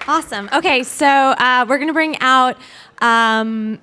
Awesome. Okay, so we're going to bring out some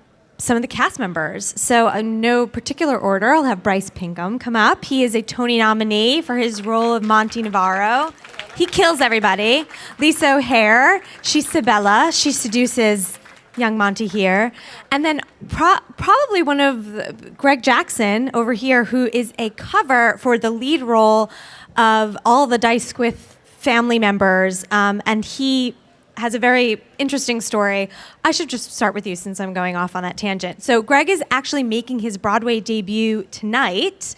of the cast members. So in no particular order, I'll have Bryce Pinkham come up. He is a Tony nominee for his role of Monty Navarro. He kills everybody. Lisa O'Hare, she's Sabella. She seduces young Monty here. And then probably one of Greg Jackson over here, who is a cover for the lead role of all the Dysquith family members. And he has a very interesting story. I should just start with you since I'm going off on that tangent. So Greg is actually making his Broadway debut tonight.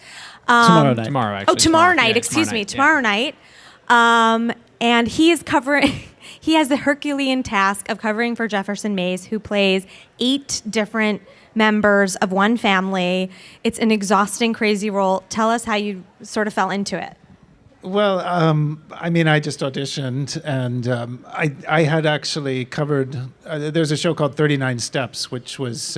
Tomorrow night. Tomorrow night. Excuse me. Tomorrow night. And he is covering... He has the Herculean task of covering for Jefferson Mays, who plays 8 different members of one family. It's an exhausting, crazy role. Tell us how you sort of fell into it. Well, I just auditioned, and I had actually covered. There's a show called 39 Steps, which was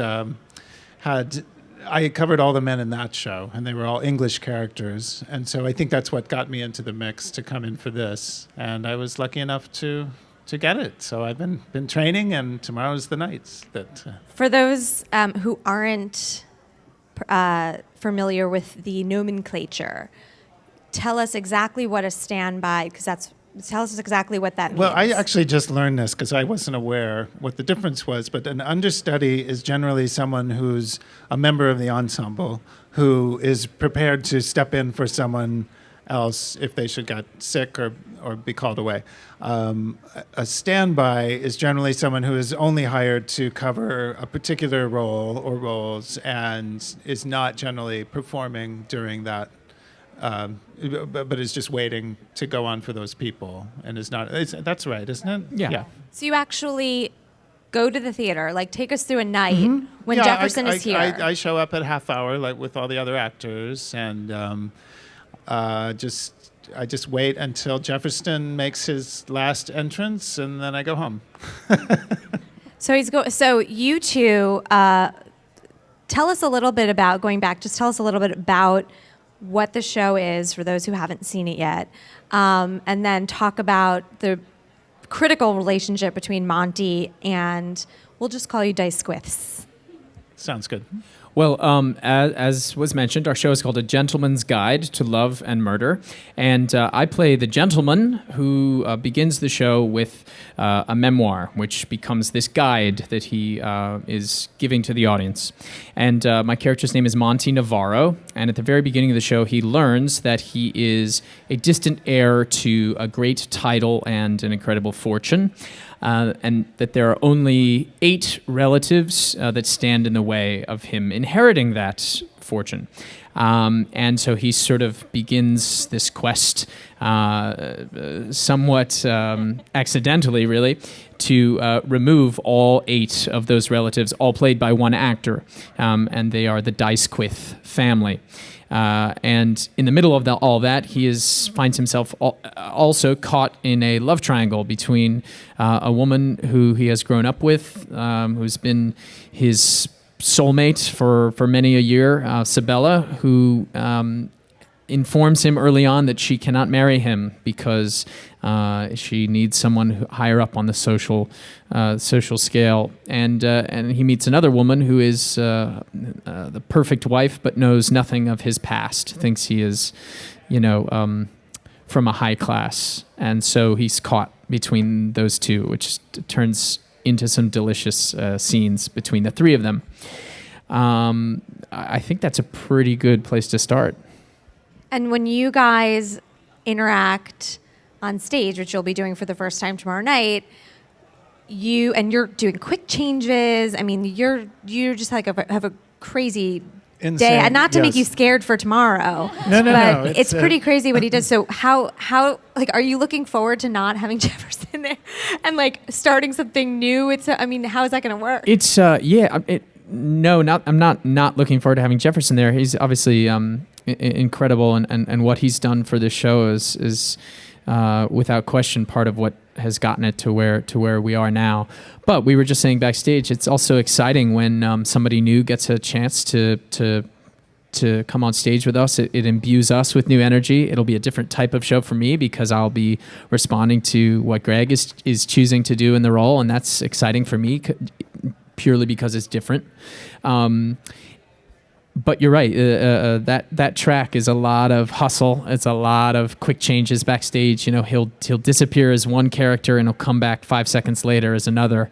I covered all the men in that show, and they were all English characters, and so I think that's what got me into the mix to come in for this, and I was lucky enough to get it. So I've been training, and tomorrow's the night. For those who aren't familiar with the nomenclature, tell us exactly what a standby, tell us exactly what that means. Well, I actually just learned this because I wasn't aware what the difference was, but an understudy is generally someone who's a member of the ensemble who is prepared to step in for someone else if they should get sick or be called away. A standby is generally someone who is only hired to cover a particular role or roles and is not generally performing during that, but is just waiting to go on for those people and is not. That's right, isn't it? Yeah. So you actually go to the theater, like take us through a night when Jefferson is here. I show up at half hour, like with all the other actors, and I just wait until Jefferson makes his last entrance, and then I go home. So you two, tell us a little bit about tell us a little bit about what the show is for those who haven't seen it yet, and then talk about the critical relationship between Monty and, we'll just call you Dysquiths. Sounds good. Well, as was mentioned, our show is called A Gentleman's Guide to Love and Murder, and I play the gentleman who begins the show with a memoir, which becomes this guide that he is giving to the audience. And my character's name is Monty Navarro, and at the very beginning of the show, he learns that he is a distant heir to a great title and an incredible fortune. And that there are only 8 relatives that stand in the way of him inheriting that fortune. And so he sort of begins this quest, somewhat accidentally, really, to remove all 8 of those relatives, all played by one actor. And they are the Dysquith family. And in the middle of all that, he finds himself also caught in a love triangle between a woman who he has grown up with, who's been his soulmate for many a year, Sabella, who informs him early on that she cannot marry him because she needs someone higher up on the social scale, and he meets another woman who is the perfect wife, but knows nothing of his past. Thinks he is, from a high class, and so he's caught between those two, which turns into some delicious scenes between the 3 of them. I think that's a pretty good place to start. And when you guys interact on stage, which you'll be doing for the first time tomorrow night, you're doing quick changes. I mean, you're just like have a crazy Insane. day, and not to make Yes. you scared for tomorrow. No. It's pretty crazy what he does. So how are you looking forward to not having Jefferson there and like starting something new? How is that going to work? It's no, I'm not looking forward to having Jefferson there. He's obviously incredible, and what he's done for this show is without question part of what has gotten it to where we are now. But we were just saying backstage, it's also exciting when somebody new gets a chance to to come on stage with us. It imbues us with new energy. It'll be a different type of show for me because I'll be responding to what Greg is choosing to do in the role, and that's exciting for me purely because it's different. But you're right. That track is a lot of hustle. It's a lot of quick changes backstage. You know, he'll disappear as one character and he'll come back 5 seconds later as another.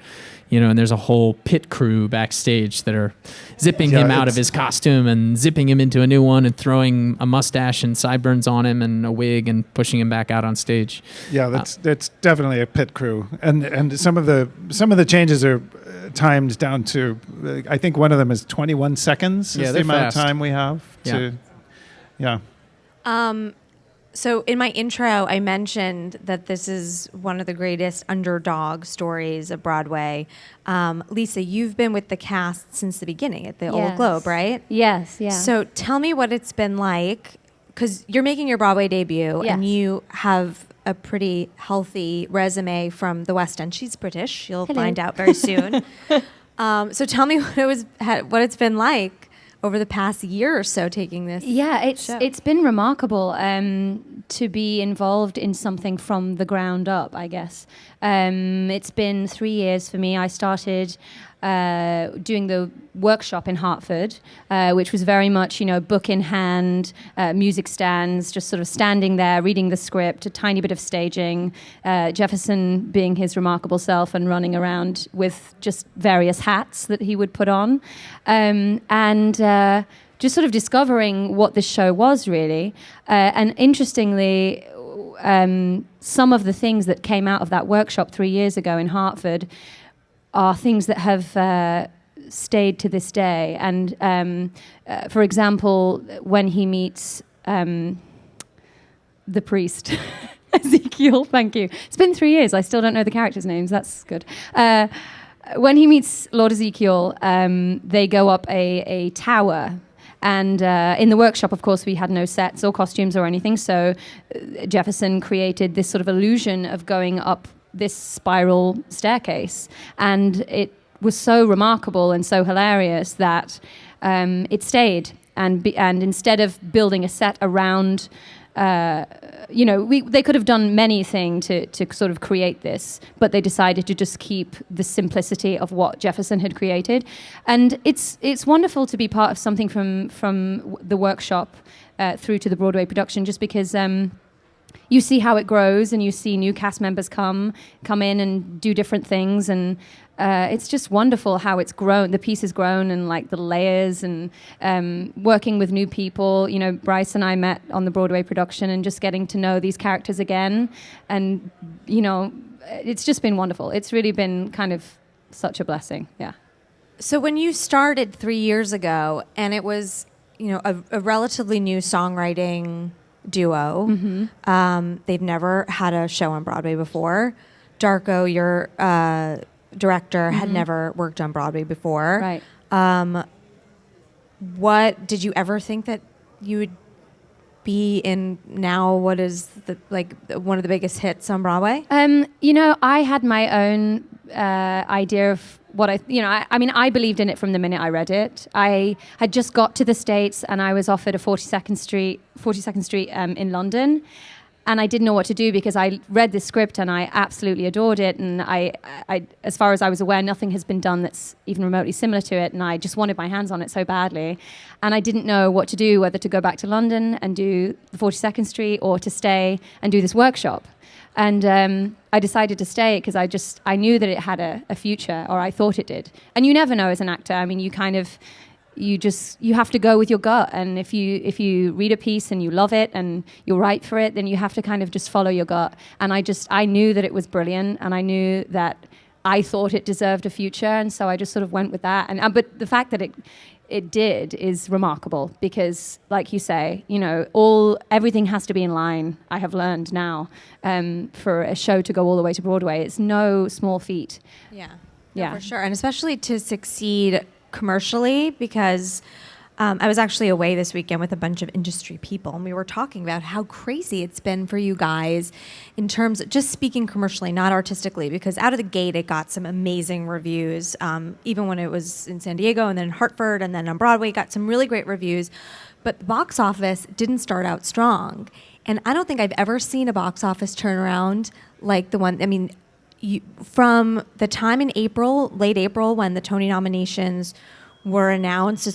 You know, and there's a whole pit crew backstage that are zipping him out of his costume and zipping him into a new one and throwing a mustache and sideburns on him and a wig and pushing him back out on stage. Yeah, that's definitely a pit crew, and some of the changes are timed down to, I think one of them is 21 seconds. Yeah, is the they're amount fast. of time we have to. Yeah. So in my intro, I mentioned that this is one of the greatest underdog stories of Broadway. Lisa, you've been with the cast since the beginning at the Old Globe, right? Yes, yeah. So tell me what it's been like, because you're making your Broadway debut, and you have a pretty healthy resume from the West End. She's British. You'll find out very soon. So tell me what it's been like over the past year or so taking this. Yeah, show. it's been remarkable to be involved in something from the ground up, I guess. It's been 3 years for me. I started doing the workshop in Hartford, which was very much, book in hand, music stands, just sort of standing there, reading the script, a tiny bit of staging, Jefferson being his remarkable self and running around with just various hats that he would put on. And just sort of discovering what this show was, really. And interestingly, some of the things that came out of that workshop 3 years ago in Hartford are things that have stayed to this day. And for example, when he meets the priest, Ezekiel, thank you. It's been 3 years. I still don't know the characters' names. That's good. When he meets Lord Ezekiel, they go up a tower. And in the workshop, of course, we had no sets or costumes or anything. So Jefferson created this sort of illusion of going up this spiral staircase. And it was so remarkable and so hilarious that it stayed. And instead of building a set around, they could have done anything to sort of create this, but they decided to just keep the simplicity of what Jefferson had created. And it's wonderful to be part of something from the workshop through to the Broadway production, just because you see how it grows and you see new cast members come in and do different things, and it's just wonderful how it's grown. The piece has grown, and like the layers, and working with new people. Bryce and I met on the Broadway production, and just getting to know these characters again, and it's just been wonderful. It's really been kind of such a blessing. Yeah. So when you started 3 years ago, and it was a relatively new songwriting duo. Mm-hmm. They've never had a show on Broadway before. Darko, your director, had never worked on Broadway before. Right. What did you ever think that you would be in now? What is one of the biggest hits on Broadway? I had my own idea of what I believed in it from the minute I read it. I had just got to the States, and I was offered a 42nd Street in London, and I didn't know what to do because I read this script and I absolutely adored it, and I as far as I was aware, nothing has been done that's even remotely similar to it, and I just wanted my hands on it so badly, and I didn't know what to do, whether to go back to London and do the 42nd Street or to stay and do this workshop. And I decided to stay because I knew that it had a future, or I thought it did. And you never know as an actor. I mean, you have to go with your gut. And if you read a piece and you love it and you're right for it, then you have to kind of just follow your gut. And I knew that it was brilliant, and I knew that I thought it deserved a future, and so I just sort of went with that. And but the fact that it did is remarkable because, like you say, everything has to be in line. I have learned now for a show to go all the way to Broadway, it's no small feat. Yeah, yeah, for sure, and especially to succeed commercially, because I was actually away this weekend with a bunch of industry people, and we were talking about how crazy it's been for you guys in terms of just speaking commercially, not artistically, because out of the gate, it got some amazing reviews, even when it was in San Diego and then in Hartford and then on Broadway, got some really great reviews. But the box office didn't start out strong. And I don't think I've ever seen a box office turnaround like the one, from the time in April, late April, when the Tony nominations were announced, it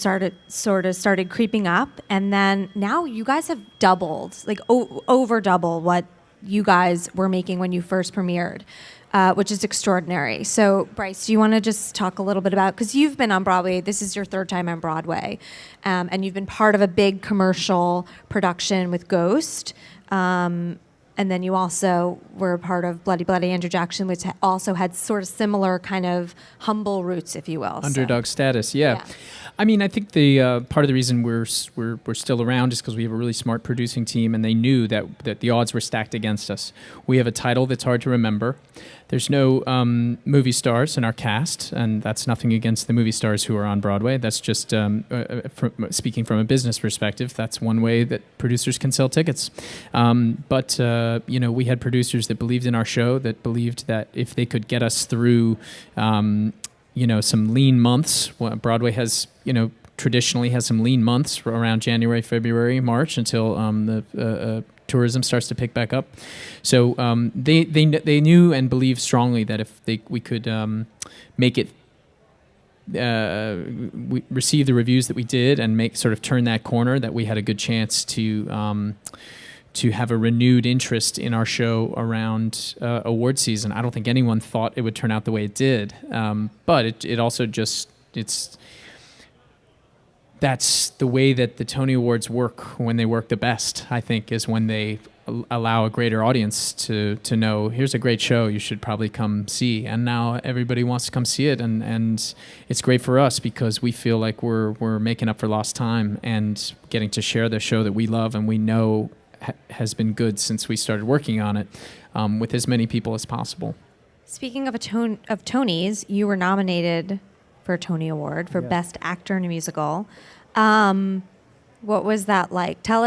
started creeping up, and then now you guys have doubled, like over double what you guys were making when you first premiered, which is extraordinary. So, Bryce, do you want to just talk a little bit about, because you've been on Broadway, this is your third time on Broadway, and you've been part of a big commercial production with Ghost, and then you also were a part of Bloody Bloody Andrew Jackson, which also had sort of similar kind of humble roots, if you will. Underdog status, yeah. I mean, I think the part of the reason we're still around is because we have a really smart producing team, and they knew that the odds were stacked against us. We have a title that's hard to remember. There's no movie stars in our cast, and that's nothing against the movie stars who are on Broadway. That's just speaking from a business perspective. That's one way that producers can sell tickets. But we had producers that believed in our show, that believed that if they could get us through, some lean months. Well, Broadway has, traditionally has some lean months around January, February, March until the tourism starts to pick back up. So they knew and believed strongly that if we could make it, we receive the reviews that we did and turn that corner, that we had a good chance to have a renewed interest in our show around award season. I don't think anyone thought it would turn out the way it did, but it also that's the way that the Tony Awards work when they work the best, I think, is when they allow a greater audience to know, here's a great show you should probably come see. And now everybody wants to come see it, and it's great for us because we feel like we're making up for lost time and getting to share the show that we love and we know has been good since we started working on it, with as many people as possible. Speaking of Tonys, you were nominated for a Tony Award for Best Actor in a Musical. What was that like? Take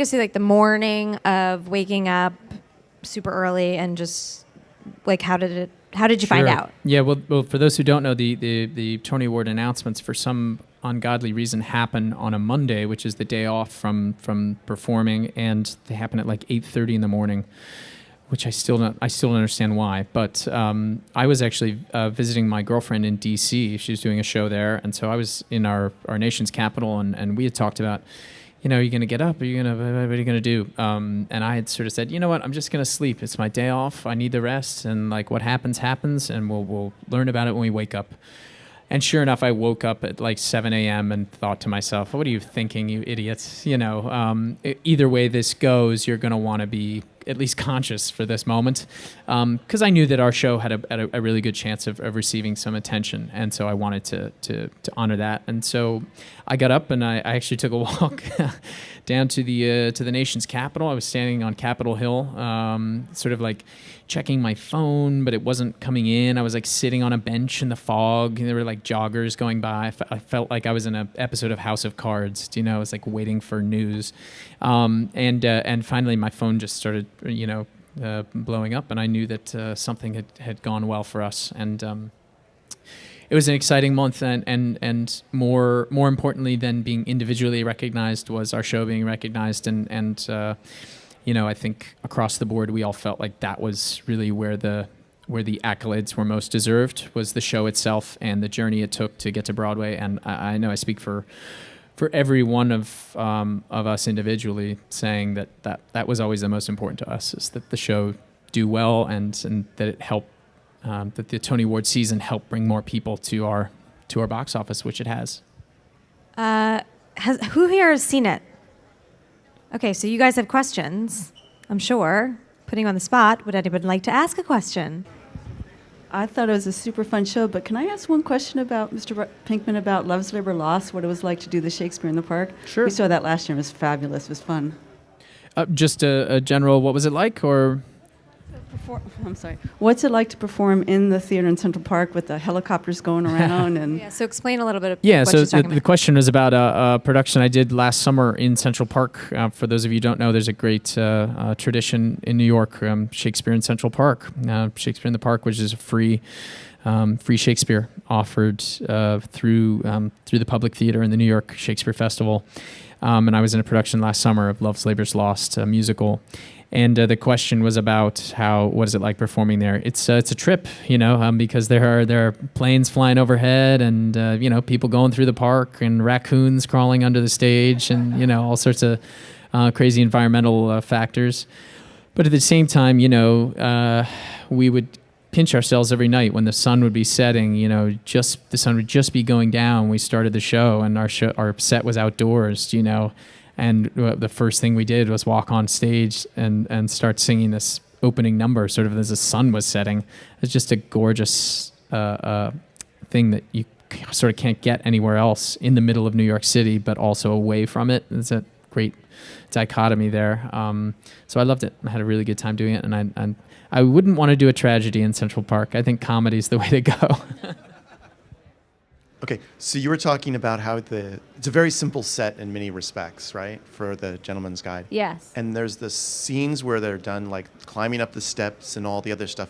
us through the morning of waking up super early and just how did you find out? Yeah, well, for those who don't know, the Tony Award announcements for some ungodly reason happen on a Monday, which is the day off from performing, and they happen at 8:30 in the morning, which I still don't understand why. But I was actually visiting my girlfriend in D.C. She was doing a show there, and so I was in our nation's capital, and we had talked about, are you going to get up? What are you going to do? And I had sort of said, you know what, I'm just going to sleep. It's my day off. I need the rest, and what happens, and we'll learn about it when we wake up. And sure enough, I woke up at 7 a.m. and thought to myself, what are you thinking, you idiots? Either way this goes, you're going to want to be at least conscious for this moment. Because I knew that our show had a really good chance of receiving some attention. And so I wanted to honor that. And so I got up and I actually took a walk down to the nation's capital. I was standing on Capitol Hill, checking my phone, but it wasn't coming in. I was sitting on a bench in the fog, and there were joggers going by. I felt like I was in an episode of House of Cards. I was waiting for news, and finally my phone just started blowing up, and I knew that something had gone well for us, and it was an exciting month, and more importantly than being individually recognized was our show being recognized, and I think across the board we all felt like that was really where the accolades were most deserved, was the show itself and the journey it took to get to Broadway. And I know I speak for every one of us individually, saying that was always the most important to us, is that the show do well and that it helped, that the Tony Award season helped bring more people to our box office, which it has. Who here has seen it? Okay, so you guys have questions, I'm sure. Putting you on the spot, would anybody like to ask a question? I thought it was a super fun show, but can I ask one question about Mr. Pinkman about Love's Labor Lost, what it was like to do the Shakespeare in the Park? Sure. We saw that last year. It was fabulous. It was fun. Just a general, what was it like, or? I'm sorry. What's it like to perform in the theater in Central Park with the helicopters going around and? Yeah, so explain a little bit of Yeah, what so she's talking the about. question was about a production I did last summer in Central Park. For those of you who don't know, there's a great tradition in New York, Shakespeare in Central Park. Shakespeare in the Park, which is a free Shakespeare offered through the Public Theater in the New York Shakespeare Festival. And I was in a production last summer of Love's Labour's Lost, a musical. And the question was about what is it like performing there? It's a trip, because there are planes flying overhead, and people going through the park, and raccoons crawling under the stage, and all sorts of crazy environmental factors. But at the same time, we would pinch ourselves every night when the sun would be setting. The sun would just be going down. We started the show, and our set was outdoors. And the first thing we did was walk on stage and start singing this opening number sort of as the sun was setting. It's just a gorgeous thing that you sort of can't get anywhere else in the middle of New York City, but also away from it. It's a great dichotomy there. So I loved it. I had a really good time doing it, and I wouldn't want to do a tragedy in Central Park. I think comedy's the way to go. Okay, so you were talking about how it's a very simple set in many respects, right, for the Gentleman's Guide. Yes. And there's the scenes where they're done, like climbing up the steps and all the other stuff,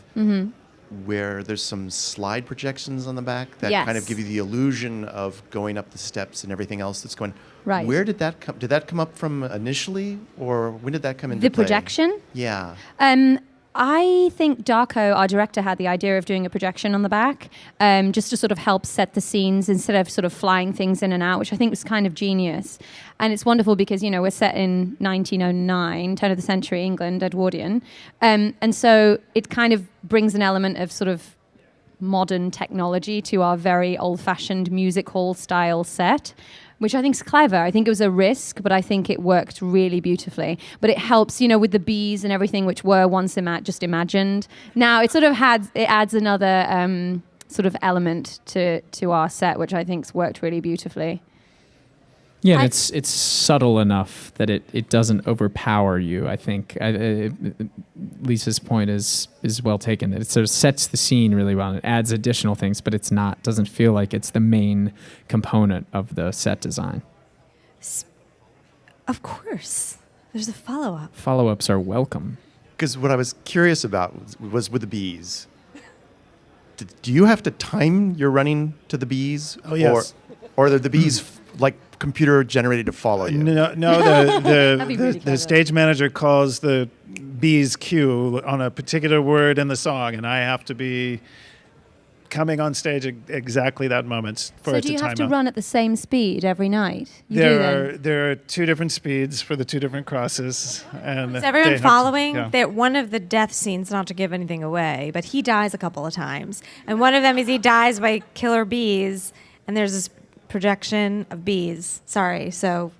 where there's some slide projections on the back that kind of give you the illusion of going up the steps and everything else that's going. Right. Where did that come? Did that come up from initially, or when did that come into The play? projection? Yeah. I think Darko, our director, had the idea of doing a projection on the back, just to sort of help set the scenes instead of sort of flying things in and out, which I think was kind of genius. And it's wonderful because, we're set in 1909, turn of the century England, Edwardian. And so it kind of brings an element of sort of modern technology to our very old-fashioned music hall style set, which I think is clever. I think it was a risk, but I think it worked really beautifully. But it helps, with the bees and everything, which were once just imagined. Now it sort of adds another sort of element to our set, which I think's worked really beautifully. Yeah, and it's subtle enough that it doesn't overpower you. I think Lisa's point is well taken. It sort of sets the scene really well. And it adds additional things, but doesn't feel like it's the main component of the set design. Of course. There's a follow-up. Follow-ups are welcome. Because what I was curious about was with the bees. Do you have to time your running to the bees? Oh, yes. Or are the bees like computer generated to follow you? No, That'd be really the clever. stage manager calls the bees cue on a particular word in the song, and I have to be coming on stage at exactly that moment for So it do to you time have to out. run at the same speed every night? There are two different speeds for the two different crosses, and Is they everyone have to- following yeah. that one of the death scenes, not to give anything away, but he dies a couple of times. And one of them is he dies by killer bees, and there's this projection of bees. Sorry, so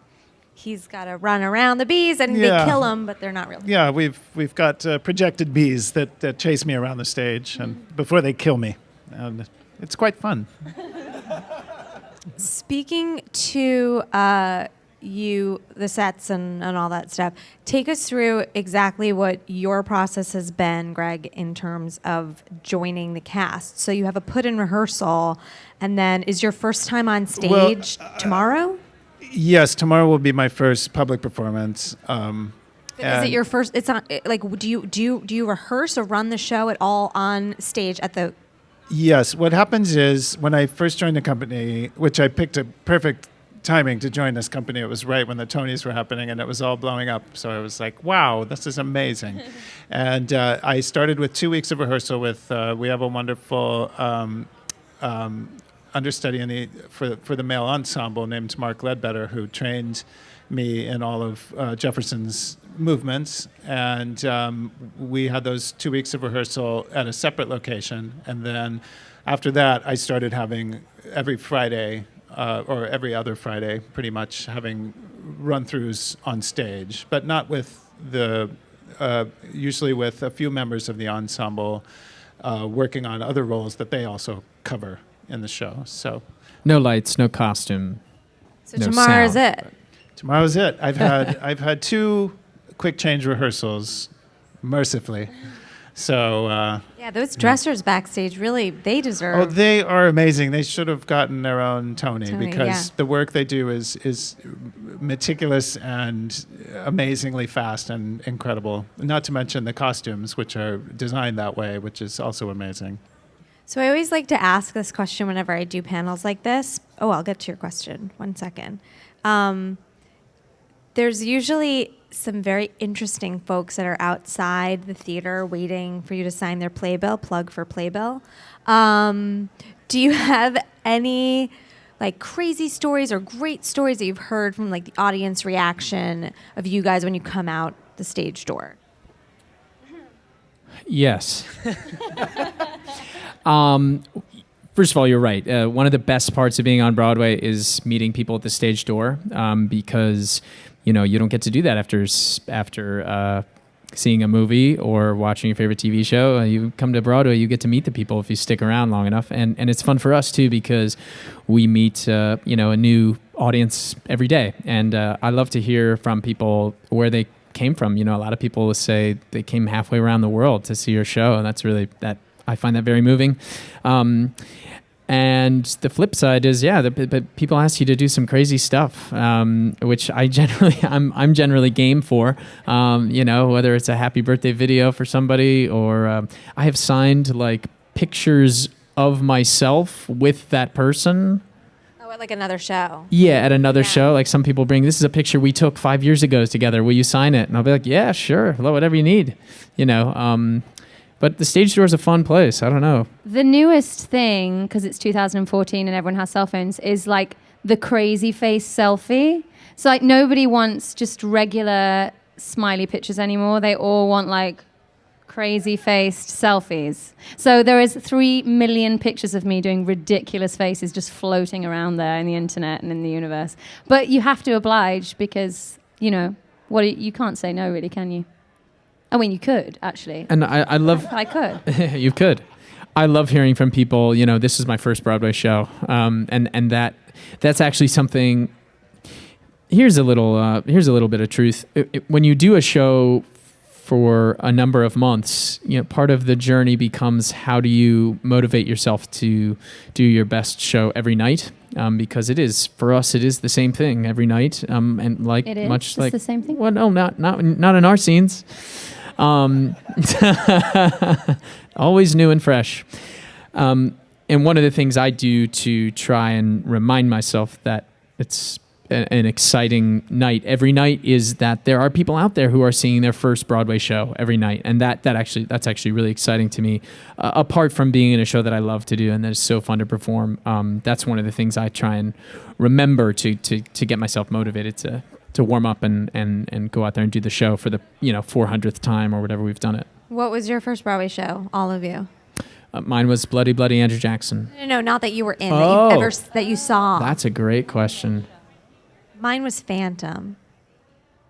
he's got to run around the bees, and Yeah. they kill him, but they're not real. Yeah, we've got projected bees that chase me around the stage, and before they kill me, and it's quite fun. Speaking to the sets and all that stuff, take us through exactly what your process has been, Greg, in terms of joining the cast. So you have a put-in rehearsal, and then is your first time on stage tomorrow? Yes, tomorrow will be my first public performance. Is it your first? It's on. Like, do you rehearse or run the show at all on stage at the? Yes, what happens is when I first joined the company, which I picked a perfect timing to join this company, it was right when the Tonys were happening and it was all blowing up. So I was like, wow, this is amazing. And I started with 2 weeks of rehearsal with, we have a wonderful understudy for the male ensemble named Mark Ledbetter, who trained me in all of Jefferson's movements. And we had those 2 weeks of rehearsal at a separate location. And then after that, I started having every Friday or every other Friday, pretty much having run-throughs on stage, but not with usually with a few members of the ensemble working on other roles that they also cover in the show. So No lights, no costume. So no tomorrow is sound. it. tomorrow's it. I've had 2 quick change rehearsals, mercifully, So Yeah, those dressers backstage really, they deserve. oh, they are amazing. They should have gotten their own Tony, Tony, because yeah. the work they do is meticulous and amazingly fast and incredible. Not to mention the costumes, which are designed that way, which is also amazing. So I always like to ask this question whenever I do panels like this. Oh, I'll get to your question. 1 second. There's usually some very interesting folks that are outside the theater waiting for you to sign their playbill, plug for playbill. Do you have any like crazy stories or great stories that you've heard from like the audience reaction of you guys when you come out the stage door? Yes. First of all, you're right. One of the best parts of being on Broadway is meeting people at the stage door, because you don't get to do that after seeing a movie or watching your favorite TV show. You come to Broadway, you get to meet the people if you stick around long enough, and it's fun for us too because we meet a new audience every day, and I love to hear from people where they came from. A lot of people will say they came halfway around the world to see your show, and that's really that. I find that very moving. And the flip side is, but people ask you to do some crazy stuff, which I'm generally game for. Whether it's a happy birthday video for somebody, or I have signed like pictures of myself with that person. Oh, at like another show. Yeah, at another show. Like some people bring, this is a picture we took 5 years ago together. Will you sign it? And I'll be like, yeah, sure, whatever you need. But the stage door is a fun place. I don't know. The newest thing, because it's 2014 and everyone has cell phones, is like the crazy face selfie. So like nobody wants just regular smiley pictures anymore. They all want like crazy faced selfies. So there is 3 million pictures of me doing ridiculous faces just floating around there in the internet and in the universe. But you have to oblige because, you can't say no really, can you? I mean, you could, actually. And I love... I could. You could. I love hearing from people, this is my first Broadway show. And that's actually something... Here's a little bit of truth. When you do a show for a number of months, part of the journey becomes how do you motivate yourself to do your best show every night? Because for us, it is the same thing every night. And like it is? much It's like the same thing? Well, no, not in our scenes. Always new and fresh. And one of the things I do to try and remind myself that it's an exciting night every night is that there are people out there who are seeing their first Broadway show every night, and that's actually really exciting to me. Apart from being in a show that I love to do and that is so fun to perform, that's one of the things I try and remember to get myself motivated to warm up and go out there and do the show for the 400th time or whatever we've done it. What was your first Broadway show, all of you? Mine was Bloody Bloody Andrew Jackson. No, not that you were in, Oh. that you saw. That's a great question. Mine was Phantom.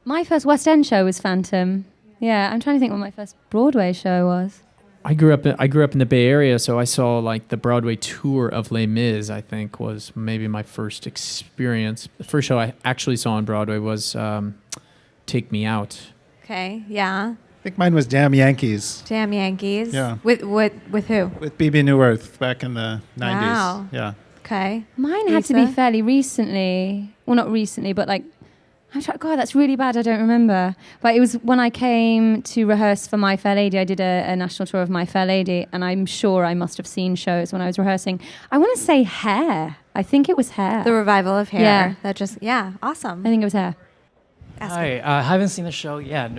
My first West End show was Phantom. Yeah, I'm trying to think what my first Broadway show was. I grew up in the Bay Area, so I saw like the Broadway tour of Les Mis. I think was maybe my first experience. The first show I actually saw on Broadway was Take Me Out. Okay, yeah. I think mine was Damn Yankees. Damn Yankees. Yeah. With who? With B.B. Newirth back in the 90s. Wow. Yeah. Okay. Mine had to be Lisa? fairly recently. Well, not recently, but like, God, that's really bad. I don't remember. But it was when I came to rehearse for My Fair Lady. I did a national tour of My Fair Lady, and I'm sure I must have seen shows when I was rehearsing. I want to say Hair. I think it was Hair. The revival of Hair. Yeah. Awesome. I think it was Hair. Ask Hi, I haven't seen the show yet.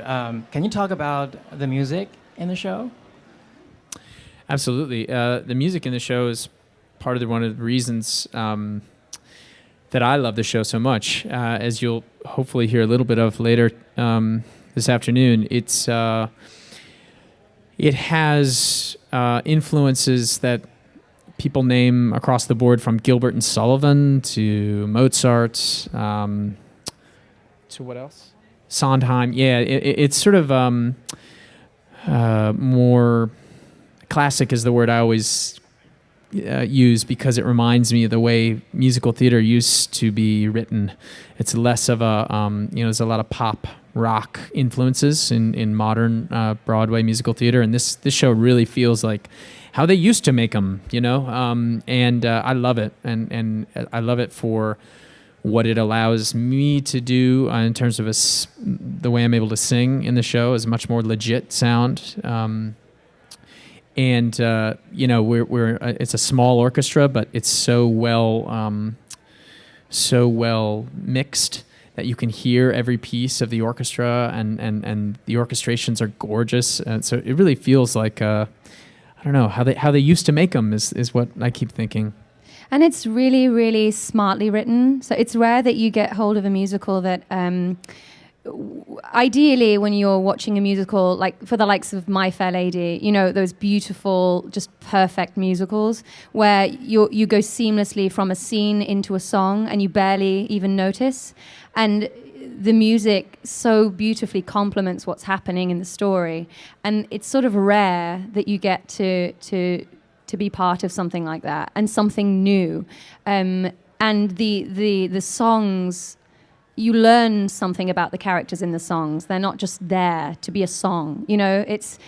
Can you talk about the music in the show? Absolutely. The music in the show is part of one of the reasons that I love the show so much. As you'll hopefully hear a little bit of later this afternoon, it has influences that people name across the board, from Gilbert and Sullivan to Mozart to what else? Sondheim. Yeah, it's sort of more classic is the word I always use, because it reminds me of the way musical theater used to be written. It's less of a, there's a lot of pop rock influences in modern Broadway musical theater, and this show really feels like how they used to make them, and I love it, and I love it for what it allows me to do in terms of the way I'm able to sing in the show is much more legit sound. We're it's a small orchestra, but it's so well mixed that you can hear every piece of the orchestra, and the orchestrations are gorgeous, and so it really feels like I don't know how they used to make them is what I keep thinking. And it's really, really smartly written. So it's rare that you get hold of a musical that, ideally, when you're watching a musical, like for the likes of My Fair Lady, those beautiful, just perfect musicals where you go seamlessly from a scene into a song and you barely even notice. And the music so beautifully complements what's happening in the story. And it's sort of rare that you get to be part of something like that and something new, and the songs, you learn something about the characters in the songs. They're not just there to be a song, it's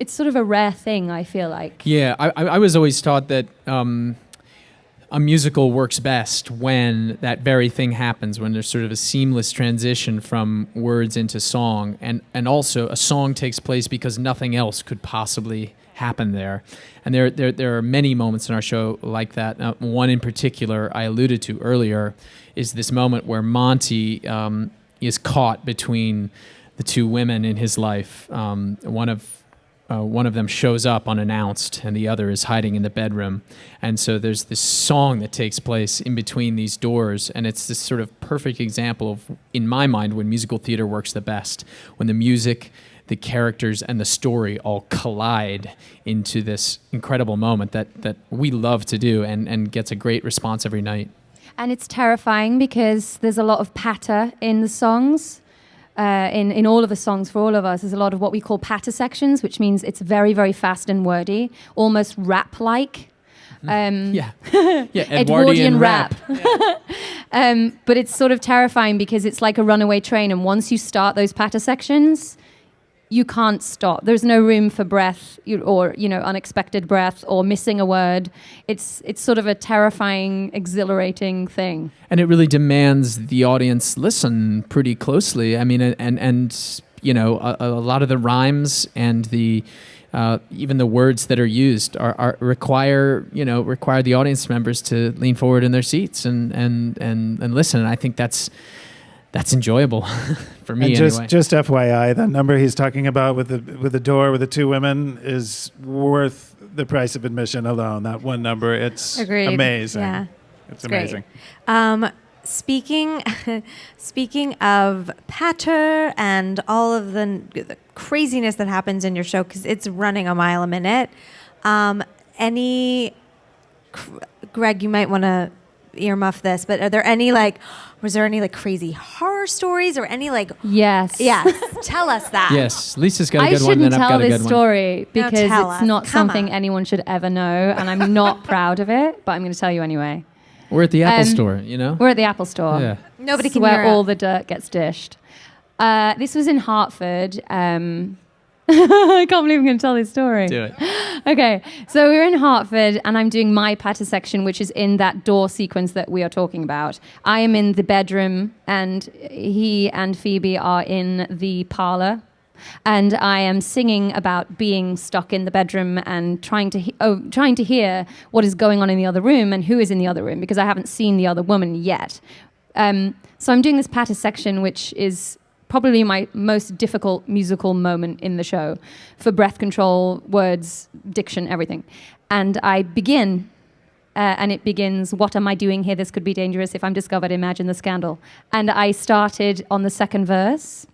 sort of a rare thing, I feel like. Yeah, I was always taught that a musical works best when that very thing happens, when there's sort of a seamless transition from words into song, and also a song takes place because nothing else could possibly happen there. And there are many moments in our show like that. One in particular I alluded to earlier is this moment where Monty is caught between the two women in his life. One of them shows up unannounced, and the other is hiding in the bedroom. And so there's this song that takes place in between these doors, and it's this sort of perfect example of, in my mind, when musical theater works the best, when the music, the characters, and the story all collide into this incredible moment that we love to do and gets a great response every night. And it's terrifying because there's a lot of patter in the songs. In all of the songs for all of us, there's a lot of what we call patter sections, which means it's very, very fast and wordy, almost rap-like. Edwardian rap. But it's sort of terrifying because it's like a runaway train, and once you start those patter sections, you can't stop. There's no room for breath or unexpected breath or missing a word. It's sort of a terrifying, exhilarating thing. And it really demands the audience listen pretty closely. I mean, and a lot of the rhymes and the even the words that are used require the audience members to lean forward in their seats and listen. And I think that's enjoyable for me. And anyway. just FYI, the number he's talking about with the door with the two women is worth the price of admission alone. That one number, it's Agreed. Amazing. Yeah, it's amazing. Speaking of patter and all of the craziness that happens in your show, because it's running a mile a minute. Greg, you might want to earmuff this, but was there any crazy horror stories or any Yes. Tell us that. Yes, Lisa's got a I good one, shouldn't and I've tell got a good this one. story because tell it's us. not Come something on. anyone should ever know, and I'm not proud of it, but I'm going to tell you anyway. We're at the Apple Store, We're at the Apple Store. Yeah. Nobody It's can where hear all it. the dirt gets dished. This was in Hartford. I can't believe I'm going to tell this story. Do it. Okay, so we're in Hartford, and I'm doing my patter section, which is in that door sequence that we are talking about. I am in the bedroom, and he and Phoebe are in the parlor. And I am singing about being stuck in the bedroom and trying to hear what is going on in the other room and who is in the other room, because I haven't seen the other woman yet. So I'm doing this patter section, which is probably my most difficult musical moment in the show for breath control, words, diction, everything. And I begin, and it begins, "What am I doing here? This could be dangerous. If I'm discovered, imagine the scandal." And I started on the second verse,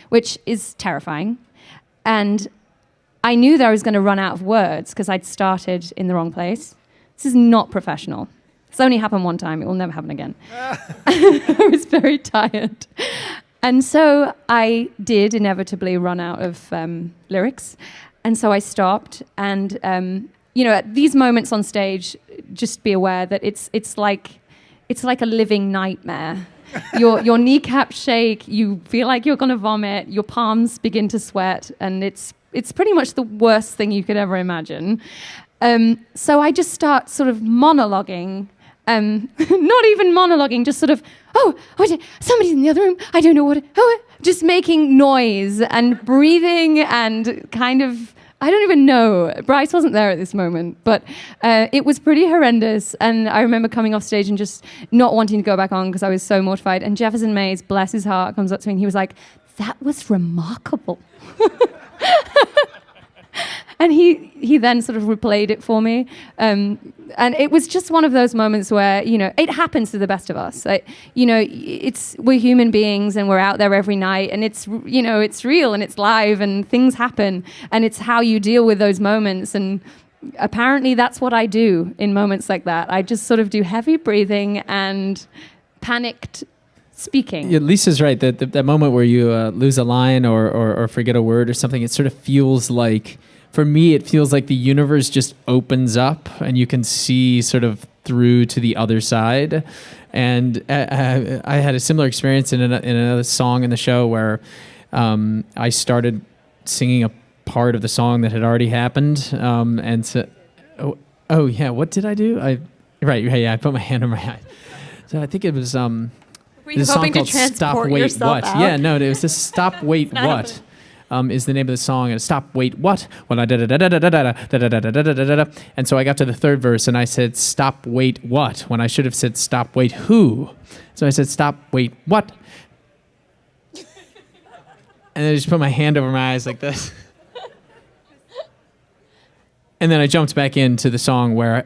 which is terrifying. And I knew that I was going to run out of words because I'd started in the wrong place. This is not professional. It's only happened one time. It will never happen again. I was very tired. And so I did inevitably run out of lyrics. And so I stopped. And, at these moments on stage, just be aware that it's like a living nightmare. Your kneecaps shake. You feel like you're going to vomit. Your palms begin to sweat, and it's pretty much the worst thing you could ever imagine. So I just start sort of monologuing. Not even monologuing, just sort of, somebody's in the other room. I don't know what. Just making noise and breathing and kind of. I don't even know. Bryce wasn't there at this moment, but it was pretty horrendous. And I remember coming off stage and just not wanting to go back on because I was so mortified. And Jefferson Mays, bless his heart, comes up to me and he was like, "That was remarkable." And he then sort of replayed it for me. And it was just one of those moments where, it happens to the best of us. We're human beings and we're out there every night and it's real and it's live and things happen. And it's how you deal with those moments. And apparently that's what I do in moments like that. I just sort of do heavy breathing and panicked speaking. Yeah, Lisa's right. That moment where you lose a line or forget a word or something, it sort of feels like, for me, it feels like the universe just opens up and you can see sort of through to the other side. And I had a similar experience in another song in the show where I started singing a part of the song that had already happened. And so, what did I do? I put my hand on my eye. So I think it was Were you hoping to transport yourself out? Yeah, no, it was this Stop, Wait, What. Is the name of the song, and Stop, Wait, What? When I da-da-da-da-da-da-da-da-da-da-da-da-da-da. And so I got to the third verse, and I said, Stop, Wait, What? When I should have said, Stop, Wait, Who? So I said, Stop, Wait, What? And then I just put my hand over my eyes like this. And then I jumped back into the song where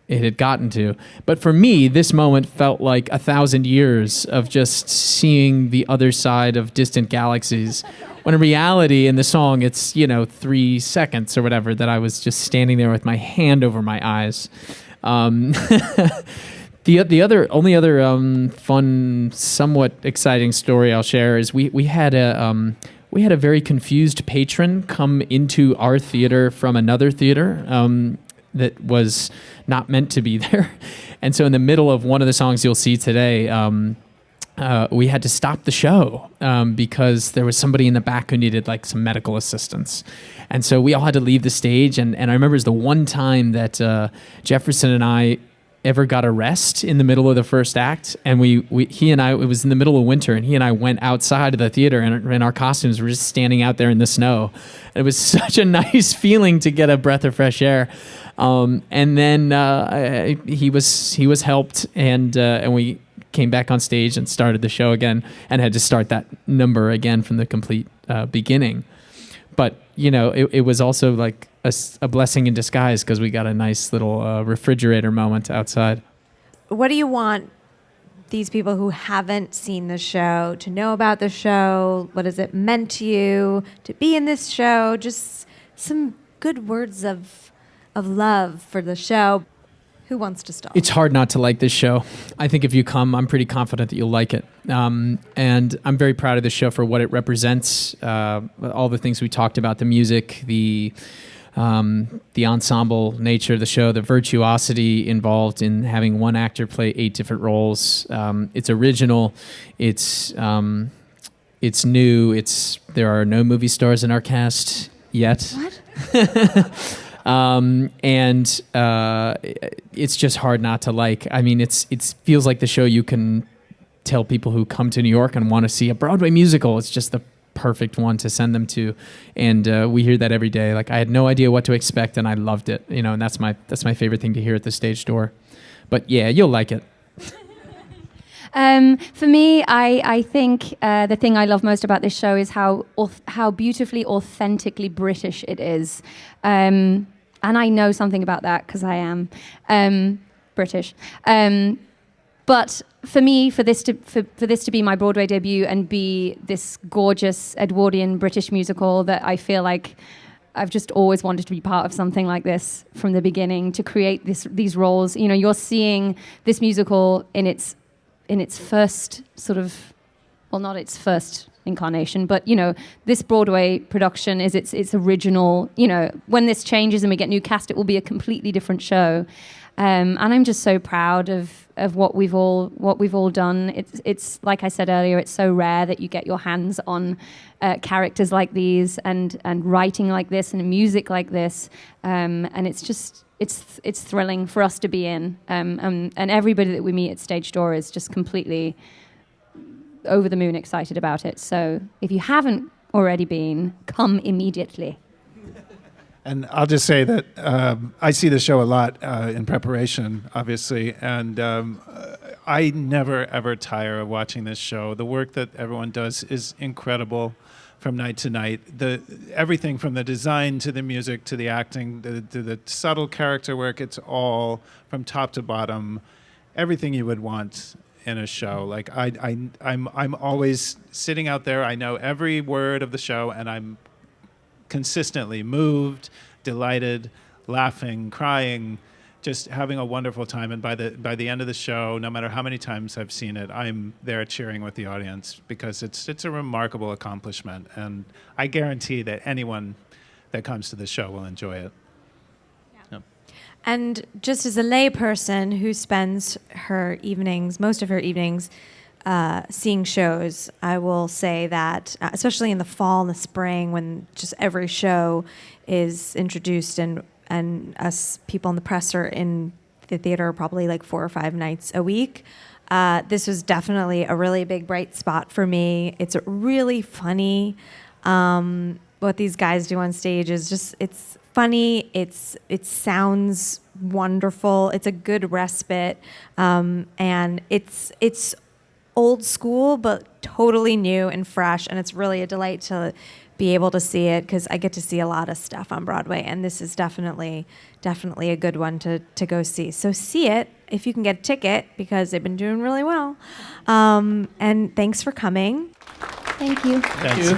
it had gotten to. But for me, this moment felt like 1,000 years of just seeing the other side of distant galaxies. When in reality, in the song, it's, 3 seconds or whatever that I was just standing there with my hand over my eyes. The only other fun, somewhat exciting story I'll share is we had a very confused patron come into our theater from another theater that was not meant to be there. And so in the middle of one of the songs you'll see today, we had to stop the show because there was somebody in the back who needed like some medical assistance. And so we all had to leave the stage. And I remember it was the one time that Jefferson and I ever got a rest in the middle of the first act. And he and I, it was in the middle of winter, and he and I went outside of the theater, and in our costumes, we're just standing out there in the snow. And it was such a nice feeling to get a breath of fresh air. And then he was helped, and we came back on stage and started the show again, and had to start that number again from the complete beginning. But it was also like a blessing in disguise because we got a nice little refrigerator moment outside. What do you want these people who haven't seen the show to know about the show? What has it meant to you to be in this show? Just some good words of love for the show. Who wants to start? It's hard not to like this show. I think if you come, I'm pretty confident that you'll like it. And I'm very proud of the show for what it represents. All the things we talked about, the music, the ensemble nature of the show, the virtuosity involved in having one actor play 8 different roles. It's original. It's new. There are no movie stars in our cast yet. What? And it's just hard not to like. I mean, it feels like the show you can tell people who come to New York and want to see a Broadway musical. It's just the perfect one to send them to, and we hear that every day. Like, I had no idea what to expect, and I loved it. And that's my favorite thing to hear at the stage door. But yeah, you'll like it. For me, I think the thing I love most about this show is how beautifully, authentically British it is. And I know something about that because I am British. But for me, for this to be my Broadway debut and be this gorgeous Edwardian British musical that I feel like I've just always wanted to be part of something like this from the beginning, to create these roles. You're seeing this musical in its first sort of, well, not its first incarnation. But, this Broadway production is its original, when this changes and we get new cast, it will be a completely different show. And I'm just so proud of what we've all done. It's like I said earlier, it's so rare that you get your hands on characters like these and writing like this and music like this. And it's just it's thrilling for us to be in. And everybody that we meet at Stage Door is just completely over the moon excited about it. So if you haven't already been, come immediately. And I'll just say that I see the show a lot in preparation, obviously, and I never, ever tire of watching this show. The work that everyone does is incredible from night to night. Everything from the design to the music to the acting to the subtle character work, it's all from top to bottom, everything you would want in a show. Like I'm always sitting out there. I know every word of the show, and I'm consistently moved, delighted, laughing, crying, just having a wonderful time. And by the end of the show, no matter how many times I've seen it, I'm there cheering with the audience because it's a remarkable accomplishment. And I guarantee that anyone that comes to the show will enjoy it. Yeah. And just as a lay person who spends most of her evenings seeing shows, I will say that, especially in the fall and the spring, when just every show is introduced and us people in the press are in the theater probably like 4 or 5 nights a week, this was definitely a really big bright spot for me. It's really funny. What these guys do on stage is just, it's funny. It sounds wonderful. It's a good respite. And it's old school, but totally new and fresh. And it's really a delight to be able to see it because I get to see a lot of stuff on Broadway. And this is definitely a good one to go see. So see it if you can get a ticket because they've been doing really well. And thanks for coming. Thank you. Thank you.